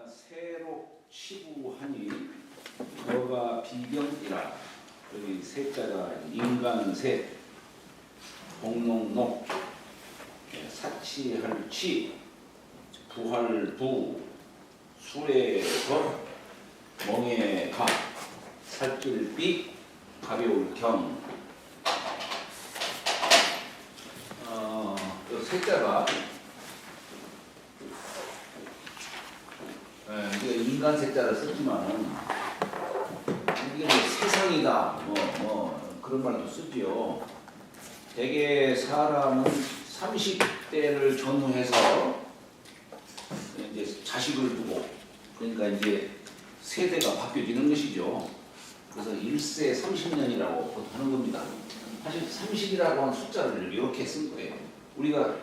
새로 치부하니 너가 비경이라. 여기 새자가 인간새, 복농록, 사치할 치, 부할 부, 수의 것, 멍에 가, 살길 비, 가벼울 경. 새자가 이게 인간 새자를 썼지만은 이게 뭐 세상이다 그런 말도 쓰지요. 대개 사람은 30대를 전후해서 이제 자식을 두고, 그러니까 이제 세대가 바뀌어지는 것이죠. 그래서 1세 30년이라고 보통 하는 겁니다. 사실 30이라고 하는 숫자를 이렇게 쓴 거예요. 우리가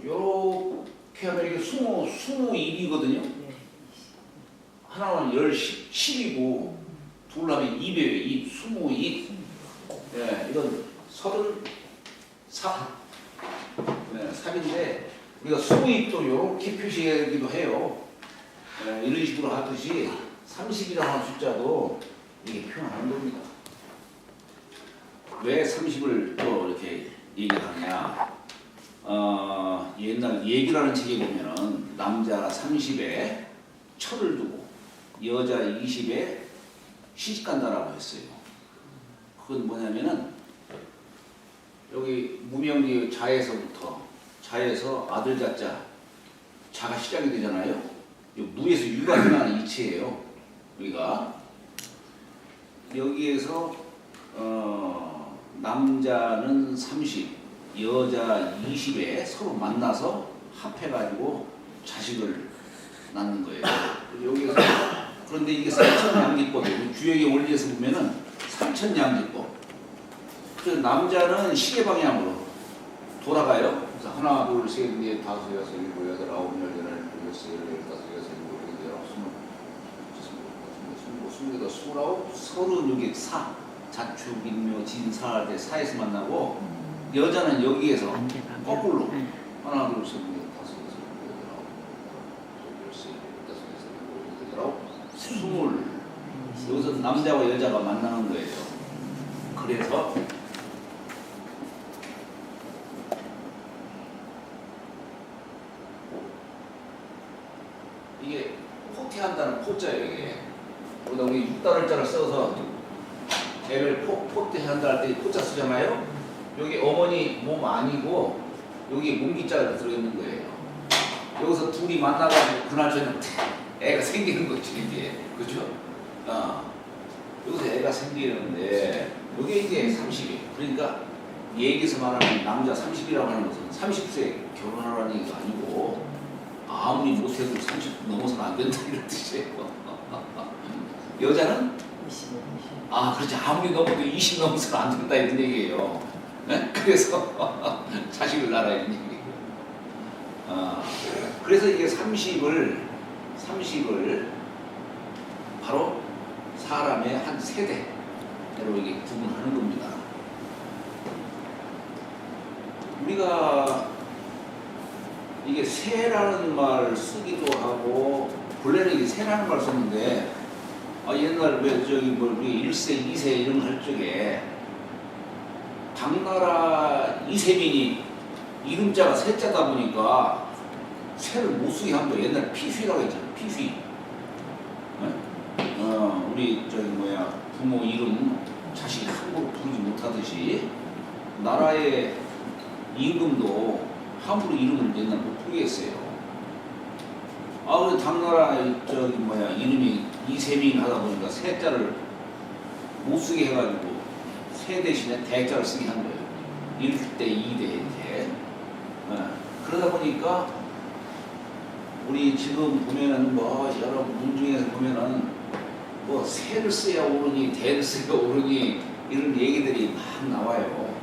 이렇게 하면 이게 21이거든요. 하나는 10, 10이고 둘 하면 2배예요. 22. 예, 이건 34. 네, 3인데 우리가 20입도 이렇게 표시하기도 해요. 예, 이런 식으로 하듯이 30이라는 하는 숫자도 이게 표현하는 겁니다. 왜 30을 또 이렇게 얘기하느냐? 옛날 얘기라는 책에 보면은 남자 30에 철을 두고 여자 20에 시집간다라고 했어요. 그건 뭐냐면은 여기 무명리 자에서부터, 자에서 아들 자자, 자가 시작이 되잖아요. 무에서 유가 나는 이치예요. 우리가 여기에서 남자는 30, 여자 20에 서로 만나서 합해가지고 자식을 낳는 거예요. 여기서 그런데 이게 삼천양지법, 주역의 원리에서 보면은 삼천양지법. 그래서 남자는 시계 방향으로 돌아가요. 그래서 하나, 둘, 셋, 넷, 다섯, 여섯, 일곱, 여덟, 아홉, 열, 열하나, 열세, 열다섯, 여섯, 일곱, 여덟, 아홉, 스물, 스물여덟, 스물아홉, 서른, 여기 사. 자축, 인묘, 진사, 사에서 만나고, 여자는 여기에서 거꾸로 하나, 둘, 셋, 넷, 다섯, 여섯, 일곱, 여덟, 아홉, 열세, 열다섯, 여섯, 일곱, 여덟, 아홉, 스물. 여기서 남자와 여자가 만나는 거예요. 그래서 이게 포태한다는 포자예요. 이게 그러다 우리 6단을자를 써서 애를 포태한다 할 때 포자 쓰잖아요. 여기 어머니 몸 아니고 여기 몸기자가 들어있는 거예요. 여기서 둘이 만나가지고 그날 저녁 애가 생기는 거지 이제. 그죠? 여기서 애가 생기는데 이게 이제 30이에요. 그러니까 얘기에서 말하는 남자 30이라고 하는 것은 30세 결혼하라는 얘기가 아니고 아무리 못해도 30 넘어서는 안 된다 이런 뜻이에요. 여자는 그렇지, 아무리 넘어도 20 넘어서는 안 된다 이런 얘기예요. 네? 그래서 자식을 낳아라 이런 얘기예요. 그래서 이게 30을 바로 사람의 한 세대로 이게 구분하는 겁니다. 우리가 이게 새라는 말 쓰기도 하고, 본래는 이게 새라는 말 썼는데, 옛날 왜 저기 우리 1세, 2세 이런 거 할 적에 당나라 이세민이 이름자가 새자다 보니까 새를 못 쓰게 한 거예요. 옛날 피휘라고 했잖아요. 피휘. 우리 부모 이름 자식이 함부로 부르지 못하듯이 나라의 임금도 함부로 이름을 옛날 못 부르게 했어요. 그래서 당나라 이름이 이세민 하다 보니까 새자를 못 쓰게 해가지고 새 대신에 대자를 쓰게 한 거예요. 1대, 2대 이렇게. 그러다 보니까 우리 지금 보면은 여러 문중에서 보면은 새를 써야 오르니 대를 써야 오르니 이런 얘기들이 막 나와요.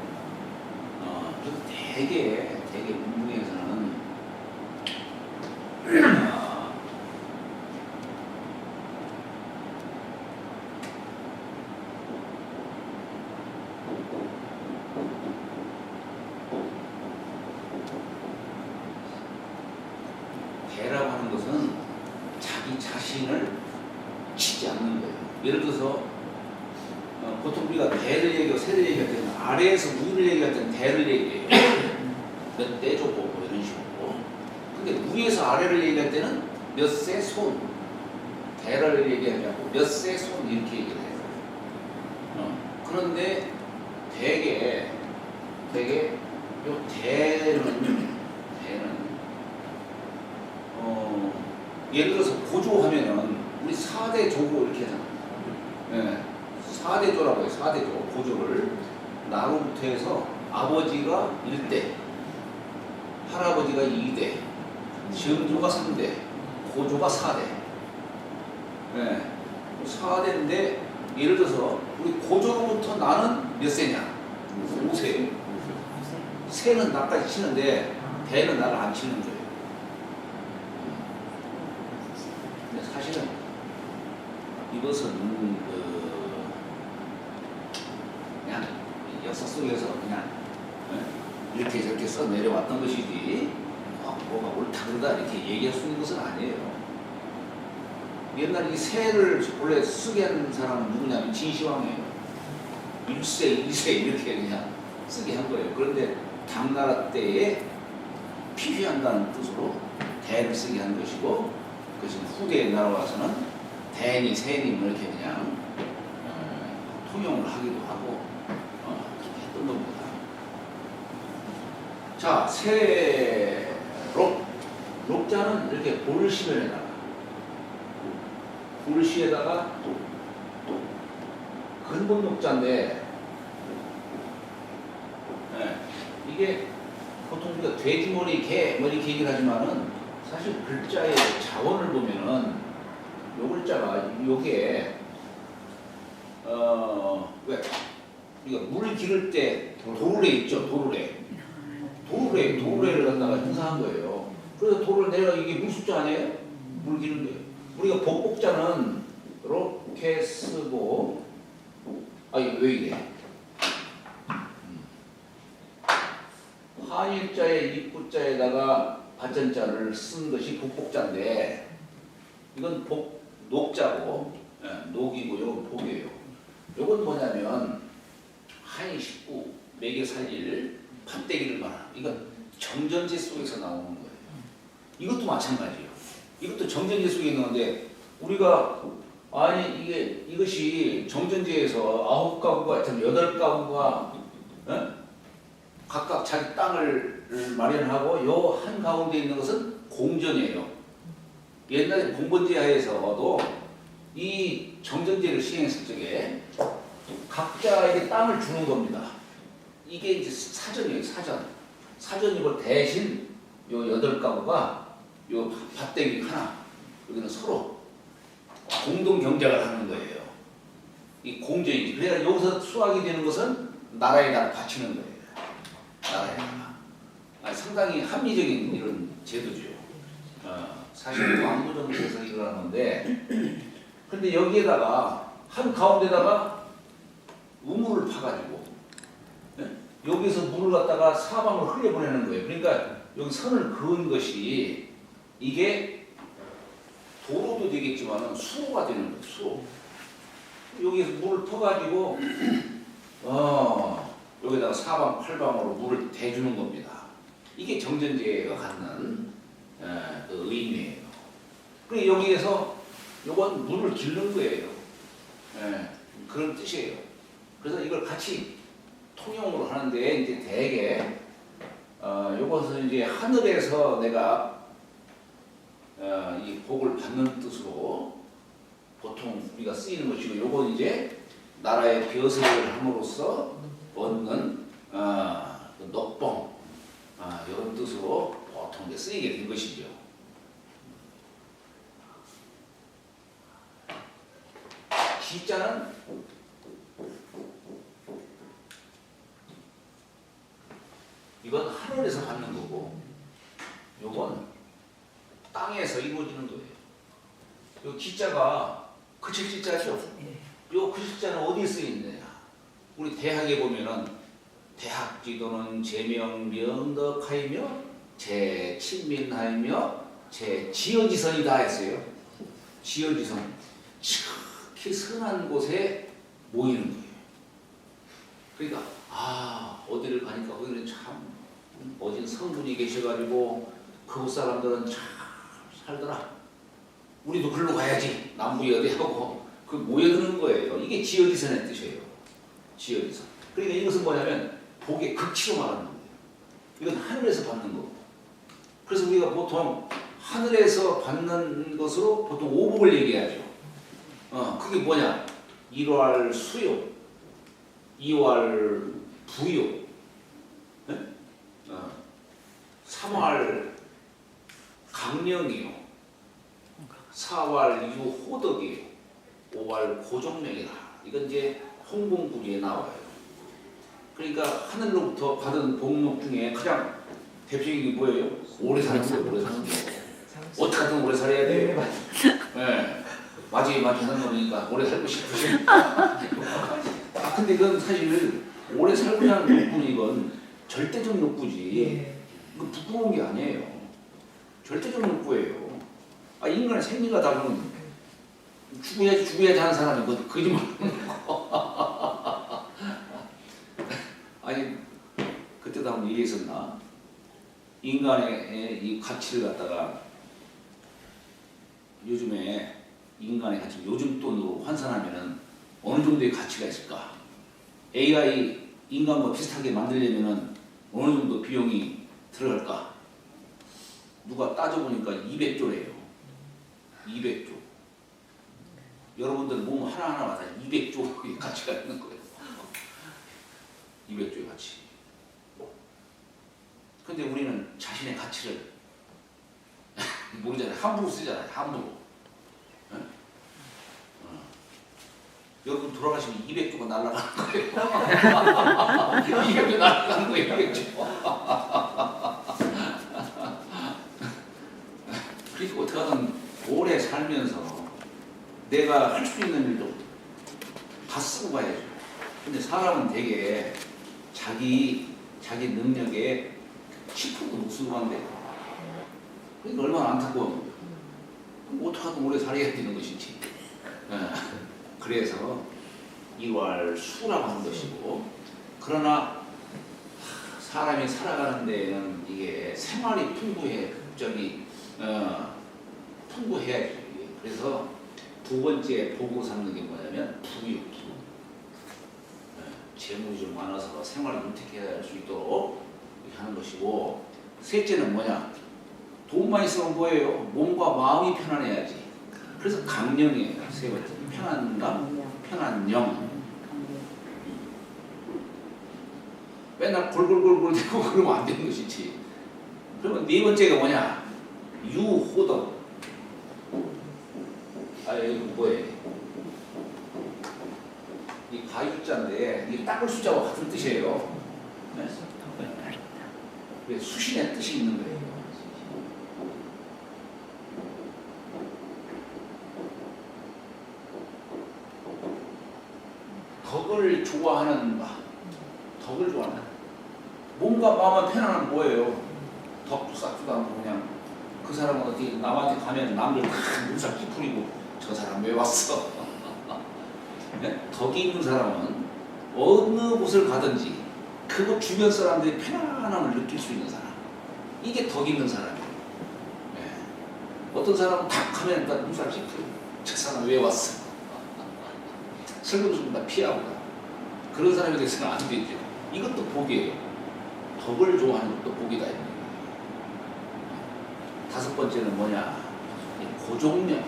그래서 되게 문중에서는 지진을 치지 않는 거예요. 예를 들어서 보통 우리가 대를 얘기하고 세를 얘기할 때는 아래에서 위를 얘기할 때는 대를 얘기해요. 몇 대 줘 보고 이런 식으로. 근데 위에서 아래를 얘기할 때는 몇 세 손, 대를 얘기하지 않고 몇 세 손 이렇게 얘기를 해요. 그런데 대개 요 대는 예를 들어서 고조하면은 우리 4대 조고 이렇게 하잖아요. 네. 4대 조라고 해요. 4대 조 고조를 나로부터 해서 아버지가 1대, 할아버지가 2대, 증조가 3대, 고조가 4대. 네. 4대인데 예를 들어서 우리 고조로부터 나는 몇 세냐? 5세. 세는 나까지 치는데 대는 나를 안 치는 거예요. 근데 사실은 이것은 그냥 역사 속에서 그냥 이렇게 저렇게 써 내려왔던 것이지 뭐가 옳다 그러다 이렇게 얘기할 수 있는 것은 아니에요. 옛날 이 세를 원래 쓰게 하는 사람은 누구냐면 진시황이에요. 1세, 2세 이렇게 그냥 쓰게 한 거예요. 그런데 당나라 때에 피휘한다는 뜻으로 대를 쓰게 한 것이고, 그것이 후대에 날아와서는 대니, 세니 이렇게 그냥 통용을 하기도 하고 그렇게 했던 겁니다. 자, 세록, 록자는 이렇게 볼시면에다가 볼시에다가 근본 녹자인데 이게 보통 우리가 돼지머리, 개 뭐 이렇게 얘기를 하지만은 사실 글자의 자원을 보면은 요 글자가 요게 왜 우리가 물 기를 때 도르래 있죠. 도르래를 갖다가 형상한 거예요. 그래서 도를 내가 이게 물숫자 아니에요? 물 기는 거예요. 우리가 복복자는 이렇게 쓰고 왜 이래? 한일자의 입구자에다가 받전자를 쓴 것이 복복자인데 이건 녹자고 녹이고 이건 복이에요. 이건 뭐냐면 한이 식구 매개 살릴 판때기를 말하는 이건 정전제 속에서 나오는 거예요. 이것도 마찬가지예요. 이것도 정전제 속에 있는 건데 우리가 이것이 정전제에서 9가구가 8가구가 각각 자기 땅을 마련하고 요 한 가운데 있는 것은 공전이에요. 옛날에 공번제 하에서도 이 정전제를 시행했을 적에 각자에게 땅을 주는 겁니다. 이게 이제 사전이에요. 사전이고 대신 요 8가구가 요 밭대기 하나 여기는 서로 공동 경작을 하는 거예요. 이 공전이지. 그래야 여기서 수확이 되는 것은 나라에다가 바치는 거예요. 나라에다가. 상당히 합리적인 이런 제도죠. 사실 왕조 정치에서 일어나는 건데, 근데 여기에다가 한 가운데다가 우물을 파가지고 여기서 물을 갖다가 사방으로 흘려보내는 거예요. 그러니까 여기 선을 그은 것이 이게 도로도 되겠지만 수로가 되는 거예요. 수로. 여기에서 물을 퍼가지고 여기다가 사방 팔방으로 물을 대주는 겁니다. 이게 정전제가 갖는 그 의미예요. 그리고 여기에서 요건 물을 기르는 거예요. 그런 뜻이에요. 그래서 이걸 같이 통용으로 하는데 이제 대개 요것은 이제 하늘에서 내가 이 복을 받는 뜻으로 보통 우리가 쓰이는 것이고, 요건 이제 나라의 벼슬을 함으로써 얻는 그 녹봉 이런 뜻으로 보통 이제 쓰이게 된 것이죠. 기자는 이건 하늘에서 받는 거고, 요건 땅에서 이루어지는 거예요. 요 기자가 그칠지자죠. 요 그칠자는 어디에 쓰이느냐? 우리 대학에 보면은 대학 지도는 제명 명덕하이며 제친민하이며 제지어지선이다 했어요. 지어지선 지극히 선한 곳에 모이는 거예요. 그러니까 어디를 가니까 거기는 참 멋진 성분이 계셔가지고 그곳 사람들은 참 살더라. 우리도 글로 가야지. 남부에 어디 하고 그 모여드는 거예요. 이게 지어지선의 뜻이에요. 지어지선. 그러니까 이것은 뭐냐면 복의 극치로 말하는 거예요. 이건 하늘에서 받는 거고. 그래서 우리가 보통 하늘에서 받는 것으로 보통 오복을 얘기하죠. 그게 뭐냐? 1월 수요, 2월 부요, 네? 3월 강령이요, 4월 유호덕이요, 5월 고종명이다. 이건 이제 홍공구리에 나와요. 그러니까 하늘로부터 받은 복록 중에 가장 대표적인 게 뭐예요? 오래 사는 거예요. 오래 사는 거. 어떻게든 오래 살아야 돼요. 네. 맞이 하는 거니까 오래 살고 싶으시니까. 근데 그건 사실 오래 살고자 하는 욕구는 이건 절대적 욕구지. 이거 부끄러운 게 아니에요. 절대적 욕구예요. 인간의 생리가 다 그런 죽어야지 하는 사람이 뭐 거짓말 하는 거. 아니 그때도 한번 얘기했었나? 인간의 이 가치를 갖다가 요즘에 인간의 가치 요즘 돈으로 환산하면은 어느 정도의 가치가 있을까? AI 인간과 비슷하게 만들려면은 어느 정도 비용이 들어갈까? 누가 따져보니까 200조래요. 200조. 여러분들 몸 하나하나마다 200조의 가치가 있는 거예요. 200조의 가치. 근데 우리는 자신의 가치를 모르잖아요. 함부로 쓰잖아요. 함부로. 네? 여러분 돌아가시면 200조가 날아가는 거예요. 200조 날아가는 거예요. 200조. 그러니까 어떻게 하든 오래 살면서 내가 할 수 있는 일도 다 쓰고 가야죠. 근데 사람은 되게 자기 능력에 10%도 못 쓰고 간대. 그러니까 얼마나 안타까워. 어떻게 하든 오래 살아야 되는 것이지. 그래서 1월 수라고 하는 것이고, 그러나 사람이 살아가는 데에는 이게 생활이 풍부해야지. 그래서 두 번째 복으로 삼는 게 뭐냐면 부요. 재물이 좀 많아서 생활을 윤택해야 할 수 있도록 하는 것이고, 셋째는 뭐냐? 돈만 있으면 뭐예요? 몸과 마음이 편안해야지. 그래서 강령이에요. 세 번째 편안감, 편안령. 맨날 골골골골 대고 그러면 안 되는 것이지. 그러면 네 번째가 뭐냐? 유호덕. 이거 뭐예요? 이 가유자인데 이 닦을 수자와 같은 뜻이에요. 네? 수신의 뜻이 있는 거예요. 덕을 좋아하는 바, 덕을 좋아하는 몸과 마음은 편안한 뭐예요? 덕도 싹도 않고 그냥 그 사람은 어디 남한테 가면 남들 다 눈살 찌푸리고 저 사람 왜 왔어? 네? 덕이 있는 사람은 어느 곳을 가든지 그곳 주변 사람들이 편안함을 느낄 수 있는 사람, 이게 덕이 있는 사람이에요. 네. 어떤 사람은 탁 하면 눈살 찌푸리고 저 사람 왜 왔어? 설명좀 다 피하고 그런 사람에 대해서는 안 되죠. 이것도 복이에요. 덕을 좋아하는 것도 복이다. 다섯 번째는 뭐냐? 고종명.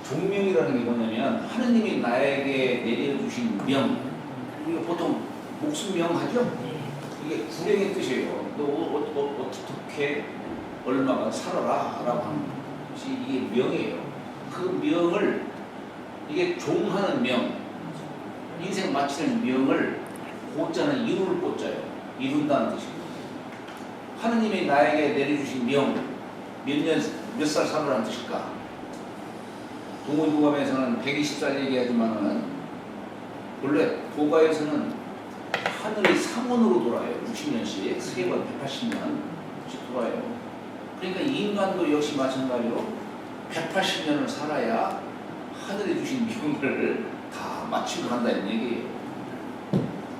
종명이라는 게 뭐냐면 하느님이 나에게 내려주신 명. 우리가 보통 목숨명 하죠? 이게 불행의 뜻이에요. 너 어떻게 얼마간 살아라 라고 하는 것이 이게 명이에요. 그 명을 이게 종하는 명, 인생 마치는 명을 고자는 이룰 고자예요. 이룬다는 뜻입니다. 하느님이 나에게 내려주신 명, 몇 살 살아라는 뜻일까? 동의보감에서는 120살 얘기하지만은 원래 도가에서는 하늘이 3원으로 돌아요. 60년씩 3번 180년씩 돌아요. 그러니까 인간도 역시 마찬가지로 180년을 살아야 하늘에 주신 명을 다 마치고 간다는 얘기예요.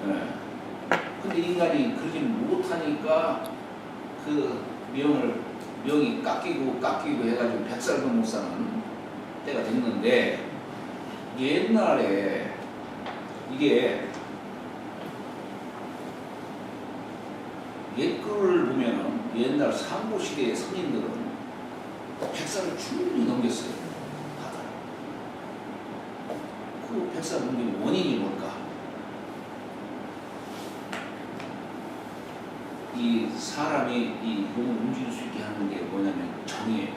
네. 근데 인간이 그러지 못하니까 그 명이 깎이고 해가지고 100살도 못 사는 때가 됐는데, 옛날에 이게 옛글을 보면은 옛날 삼국시대의 선인들은 100살을 충분히 넘겼어요. 다들. 그 100살 넘긴 원인이 뭘까? 이 사람이 이 몸을 움직일 수 있게 하는 게 뭐냐면 정이에요.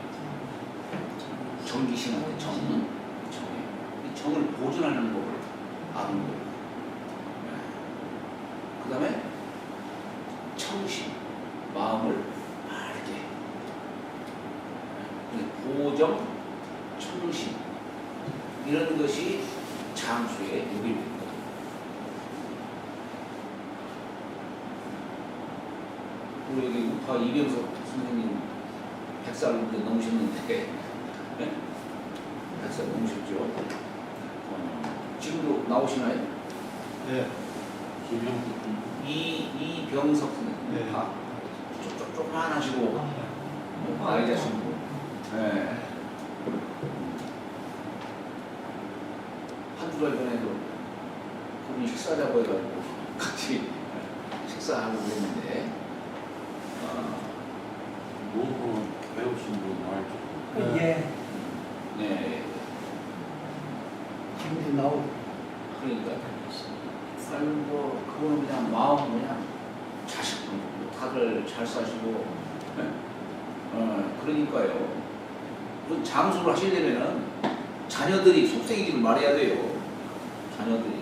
정기신한테 정이에요. 이 정을 보존하는 법을 아는 거예요. 그 다음에 청심, 마음을 알게. 보정, 청심, 이런 것이 장수의 요기입니다. 우리 여기 우파 이병석 선생님 100살 넘으셨는데, 네? 100살 넘으셨죠? 지금도 나오시나요? 네. 이병석 선생님. 네. 다 조그만하시고 나이 자신고. 네. 한두 달 전에도 그분이 식사하자고 해가지고 같이 식사하고 그랬는데, 모두 배우신 분 알죠? 예. 네. 지금도 나오고. 그러니까 아니 뭐 그거는 그냥 마음 그냥 자식 다들 잘 사시고, 네? 그러니까요. 그 장수를 하시려면은 자녀들이 속생이지를 말해야 돼요. 자녀들이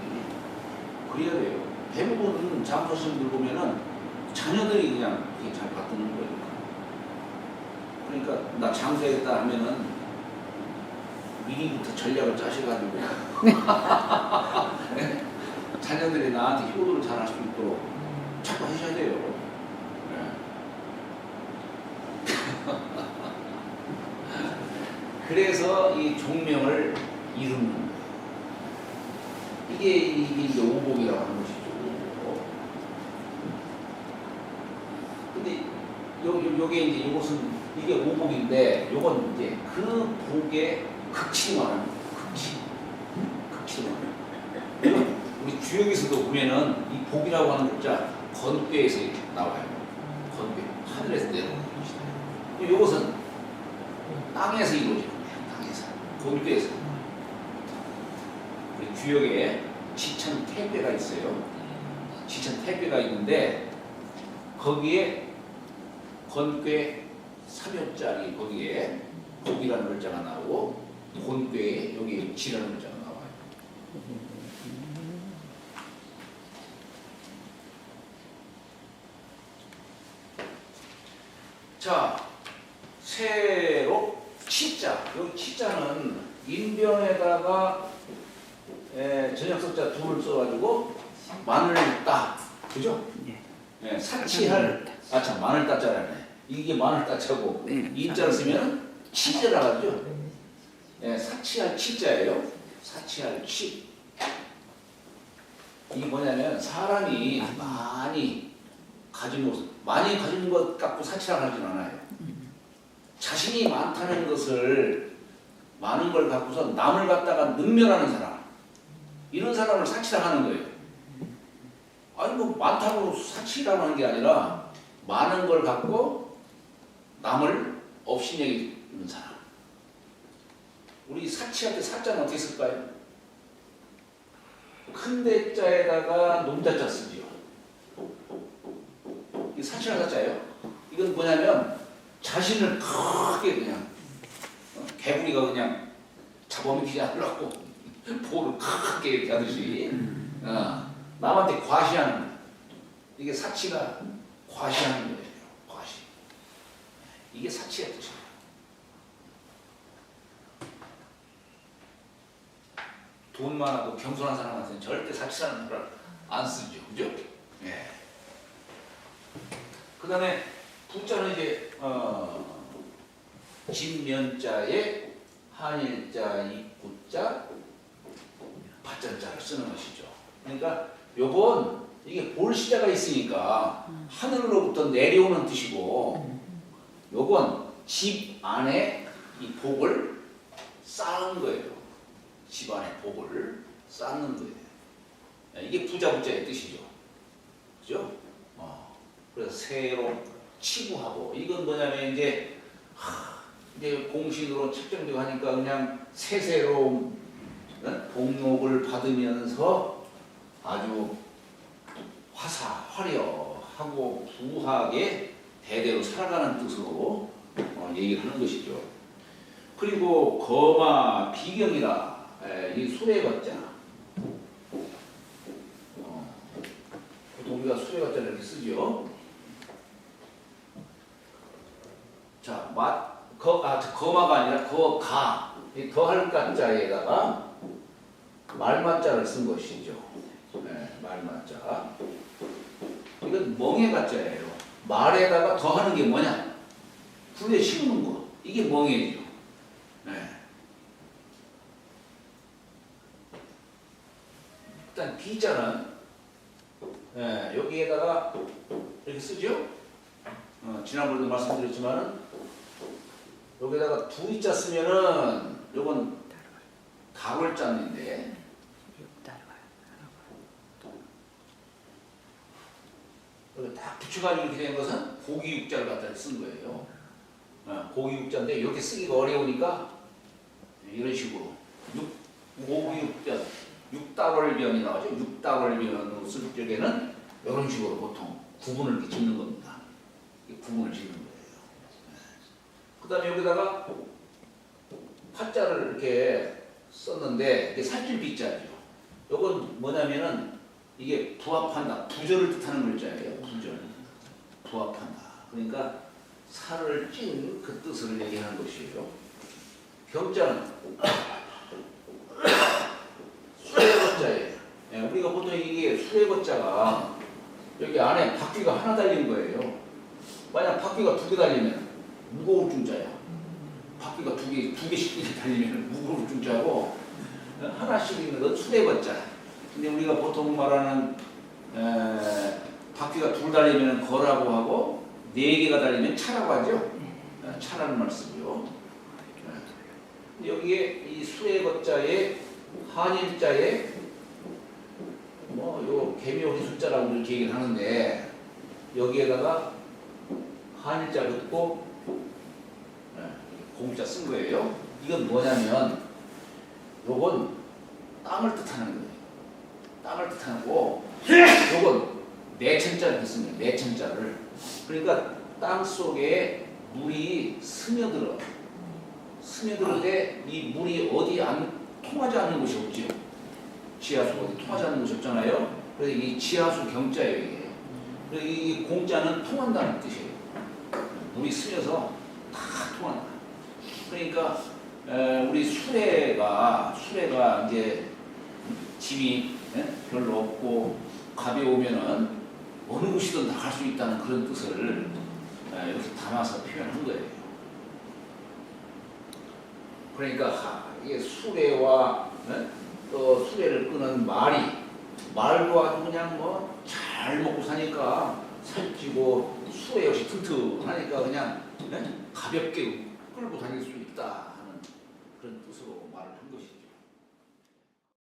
그래야 돼요. 대부분 장수하시는 분들 보면은 자녀들이 그냥 이렇게 잘 받드는 거예요. 그러니까 나 장수해야겠다 하면은 미리부터 전략을 짜셔가지고 네? 자녀들이 나한테 효도를 잘할 수 있도록 자꾸 하셔야 돼요. 네. 그래서 이 종명을 이루는 거예요. 이게 이제 오복이라고 하는 것이죠. 근데 요게 이제 요것은 이게 오복인데, 요건 이제 그 복의 극치를 말하는 거예요. 극치를 말하는 거예요. 우리 주역에서도 보면은 이 복이라고 하는 글자 건괴에서 나와요. 건괴, 하늘에서 내려오는 것이다. 요것은 땅에서 이루어지는 거예요. 땅에서, 건괴에서. 우리 주역에 지천택괴가 있어요. 지천택괴가 있는데 거기에 건괴 3여짜리 거기에 복이라는 글자가 나오고, 곤괴에 여기 지라는 글자가 나와요. 자, 새로 치자. 여기 치자는 인변에다가 전역석자 둘을 써가지고 마늘 따, 그죠? 예, 사치할 아참 마늘 따자라네. 이게 마늘 따자고 인자를 쓰면 치자라 하죠. 예, 사치할 치자예요. 사치할 치. 이게 뭐냐면 사람이 많이 가진 것 갖고 사치라고 하진 않아요. 자신이 많다는 것을, 많은 걸 갖고서 남을 갖다가 능멸하는 사람, 이런 사람을 사치라고 하는 거예요. 아니 뭐 많다고 사치라고 하는 게 아니라 많은 걸 갖고 남을 업신여기는 사람. 우리 사치할 때 사자는 어떻게 쓸까요? 큰 대자에다가 nom자자 쓰지요. 이게 사치할 사자예요. 이건 뭐냐면 자신을 크게 그냥 개구리가 그냥 잡아먹히지 않으려고 볼을 크게 이렇게 하듯이 남한테 과시하는 거예요. 이게 사치가 과시하는 거예요. 과시. 이게 사치의 뜻이에요. 돈 많아도 겸손한 사람한테는 절대 사치라는 걸 안 쓰죠. 그죠? 예. 그 다음에 부자는 이제, 진면자에 한일자, 입구자, 받자자를 쓰는 것이죠. 그러니까 요건 이게 볼시자가 있으니까 하늘로부터 내려오는 뜻이고, 요건 집 안에 이 복을 쌓은 거예요. 집 안에 복을 쌓는 거예요. 이게 부자의 뜻이죠. 그죠? 그래서 새로 치부하고, 이건 뭐냐면 이제 공신으로 책정되고 하니까 그냥 새로 복록을 받으면서 아주 화려하고 부하게 대대로 살아가는 뜻으로 얘기를 하는 것이죠. 그리고 거마 비경이라, 이 수레거자. 보통 우리가 수레거자를 이렇게 쓰죠. 자, 거마가 아니라 거가, 이 더할 가자에다가 말마자를 쓴 것이죠. 말마자. 이건 멍해 가자예요. 말에다가 더하는 게 뭐냐? 불에 씌우는 거. 이게 멍해죠. 일단 비자는 여기에다가 이렇게 쓰죠. 지난번에도 말씀드렸지만은 여기다가 두이자 쓰면은 요건 다글자인데, 여기 딱 붙여가지고 이렇게 된 것은 고기육자를 갖다 쓴 거예요. 고기육자인데 이렇게 쓰기가 어려우니까 이런 식으로 고기육자, 육다월변이 나오죠. 육다월변으로 쓸 적에는 이런 식으로 보통 구분을 이렇게 짓는 겁니다. 구분을 짓는 거예요. 그 다음에 여기다가 파자를 이렇게 썼는데, 이게 살줄 비자죠. 이건 뭐냐면은 이게 부합한다, 부절을 뜻하는 글자예요. 부절, 부합한다. 그러니까 살을 찐 그 뜻을 얘기하는 것이에요. 경자는 수레거자예요. 우리가 보통 이게 수레거자가 여기 안에 바퀴가 하나 달린 거예요. 만약 바퀴가 2개 달리면 무거울 중자야. 바퀴가 두 개씩 달리면 무거울 중자고, 하나씩 있는 건 수레거자. 근데 우리가 보통 말하는 바퀴가 2 달리면 거라고 하고 4개가 달리면 차라고 하죠. 차라는 말 쓰죠. 여기에 이 수레거자에 한일자에 요 개묘기 숫자라고 이렇게 얘기를 하는데, 여기에다가 한일자 긋고 공자 쓴 거예요. 이건 뭐냐면 요건 땅을 뜻하는 거예요. 땅을 뜻하는 거고, 요건 내천자를 뜻습니다. 내천자를. 그러니까 땅 속에 물이 스며들 때 이 물이 어디 통하지 않는 곳이 없죠. 지하수 어디 통하지 않는 곳이 없잖아요. 그래서 이 지하수 경자예요, 이게. 그래서 이 공자는 통한다는 뜻이에요. 물이 스며서 다 통한다. 그러니까 우리 수레가 이제 짐이 별로 없고 가벼우면은 어느 곳이든 다 갈 수 있다는 그런 뜻을 이렇게 담아서 표현한 거예요. 그러니까 이게 수레와 또 수레를 끄는 말도 아주 그냥 뭐 잘 먹고 사니까 살찌고 수레 역시 튼튼하니까 그냥 가볍게 끌고 다닐 수 있다 하는 그런 뜻으로 말을 한 것이죠.